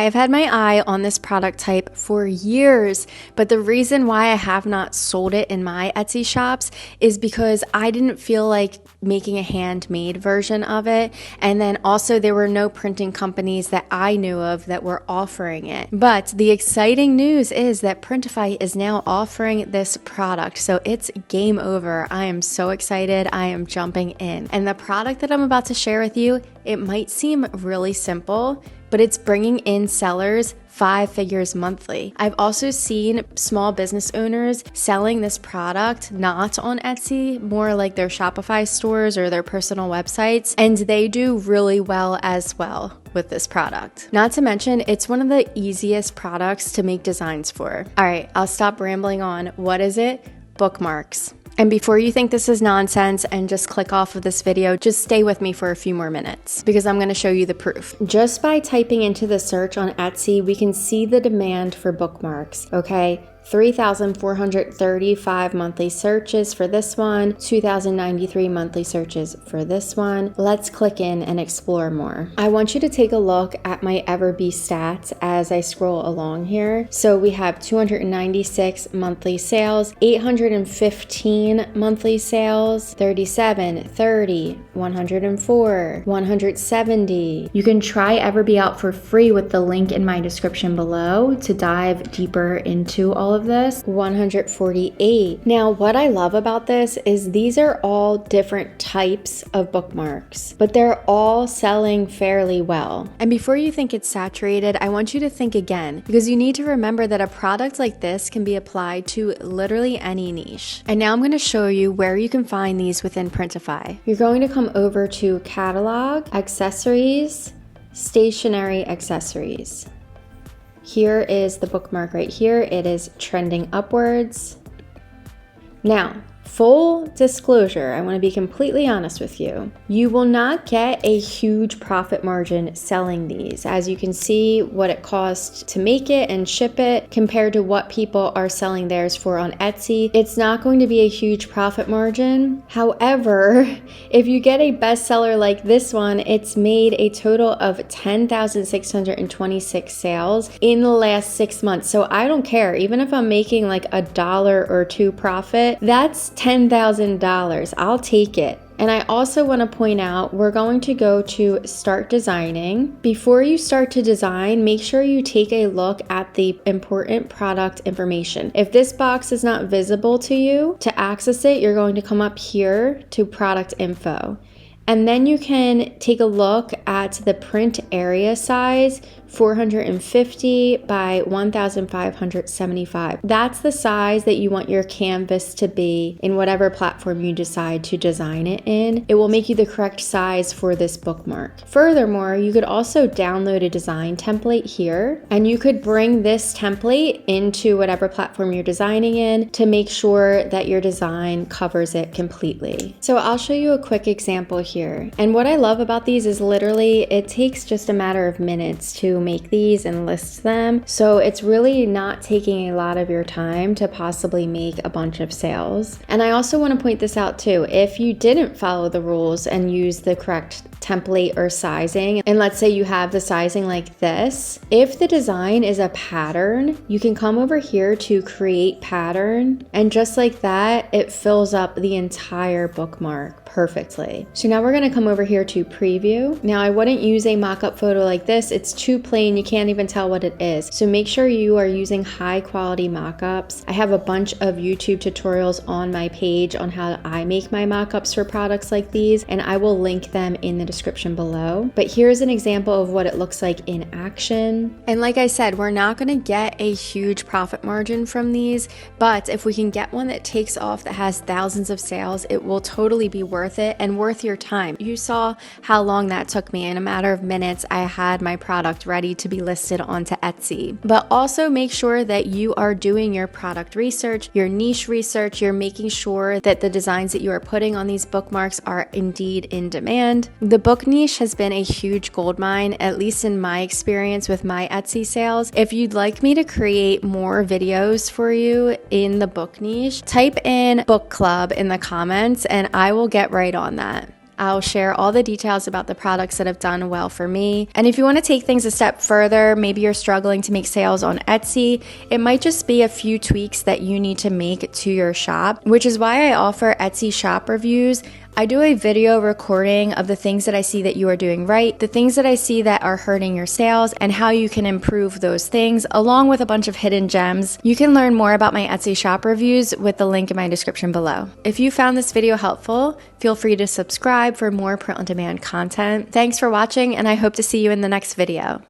I have had my eye on this product type for years, but the reason why I have not sold it in my Etsy shops is because I didn't feel like making a handmade version of it. And then also there were no printing companies that I knew of that were offering it. But the exciting news is that Printify is now offering this product. So it's game over. I am so excited. I am jumping in. And the product that I'm about to share with you, it might seem really simple, but it's bringing in sellers 5 figures monthly. I've also seen small business owners selling this product not on Etsy, more like their Shopify stores or their personal websites, and they do really well as well with this product. Not to mention, it's one of the easiest products to make designs for. All right, I'll stop rambling on. What is it? Bookmarks. And before you think this is nonsense and just click off of this video, just stay with me for a few more minutes because I'm going to show you the proof. Just by typing into the search on Etsy, we can see the demand for bookmarks, okay? 3,435 monthly searches for this one, 2,093 monthly searches for this one. Let's click in and explore more. I want you to take a look at my EVERBEE stats as I scroll along here. So we have 296 monthly sales, 815 monthly sales, 37, 30, 104, 170. You can try EVERBEE out for free with the link in my description below to dive deeper into all of this. 148. Now, what I love about this is these are all different types of bookmarks, but they're all selling fairly well. And before you think it's saturated, I want you to think again, because you need to remember that a product like this can be applied to literally any niche. And now I'm going to show you where you can find these within Printify. You're going to come over to Catalog, Accessories, Stationery Accessories. Here is the bookmark right here. It is trending upwards. Now, full disclosure, I want to be completely honest with you. You will not get a huge profit margin selling these. As you can see what it costs to make it and ship it compared to what people are selling theirs for on Etsy. It's not going to be a huge profit margin. However, if you get a bestseller like this one, it's made a total of 10,626 sales in the last 6 months. So I don't care. Even if I'm making like $1 or $2 profit, that's $10,000. I'll take it. And I also want to point out, we're going to go to Start Designing. Before you start to design, make sure you take a look at the important product information. If this box is not visible to you, to access it, you're going to come up here to Product Info. And then you can take a look at the print area size, 450 by 1,575. That's the size that you want your canvas to be in whatever platform you decide to design it in. It will make you the correct size for this bookmark. Furthermore, you could also download a design template here, and you could bring this template into whatever platform you're designing in to make sure that your design covers it completely. So I'll show you a quick example here. And what I love about these is literally it takes just a matter of minutes to make these and list them. So it's really not taking a lot of your time to possibly make a bunch of sales. And I also want to point this out too. If you didn't follow the rules and use the correct template or sizing, and let's say you have the sizing like this, if the design is a pattern, you can come over here to create pattern, and just like that, it fills up the entire bookmark perfectly. So now we're going to come over here to preview. Now I wouldn't use a mock-up photo like this. It's too plain. You can't even tell what it is. So make sure you are using high quality mock-ups. I have a bunch of YouTube tutorials on my page on how I make my mock-ups for products like these, and I will link them in the description below. But here's an example of what it looks like in action. And like I said, we're not going to get a huge profit margin from these, but if we can get one that takes off that has thousands of sales, it will totally be worth it and worth your time. You saw how long that took me. In a matter of minutes, I had my product ready to be listed onto Etsy. But also make sure that you are doing your product research, your niche research. You're making sure that the designs that you are putting on these bookmarks are indeed in demand. The book niche has been a huge goldmine, at least in my experience with my Etsy sales. If you'd like me to create more videos for you in the book niche, type in book club in the comments and I will get right on that. I'll share all the details about the products that have done well for me. And if you want to take things a step further, maybe you're struggling to make sales on Etsy, it might just be a few tweaks that you need to make to your shop, which is why I offer Etsy shop reviews. I do a video recording of the things that I see that you are doing right, the things that I see that are hurting your sales, and how you can improve those things, along with a bunch of hidden gems. You can learn more about my Etsy shop reviews with the link in my description below. If you found this video helpful, feel free to subscribe for more print-on-demand content. Thanks for watching, and I hope to see you in the next video.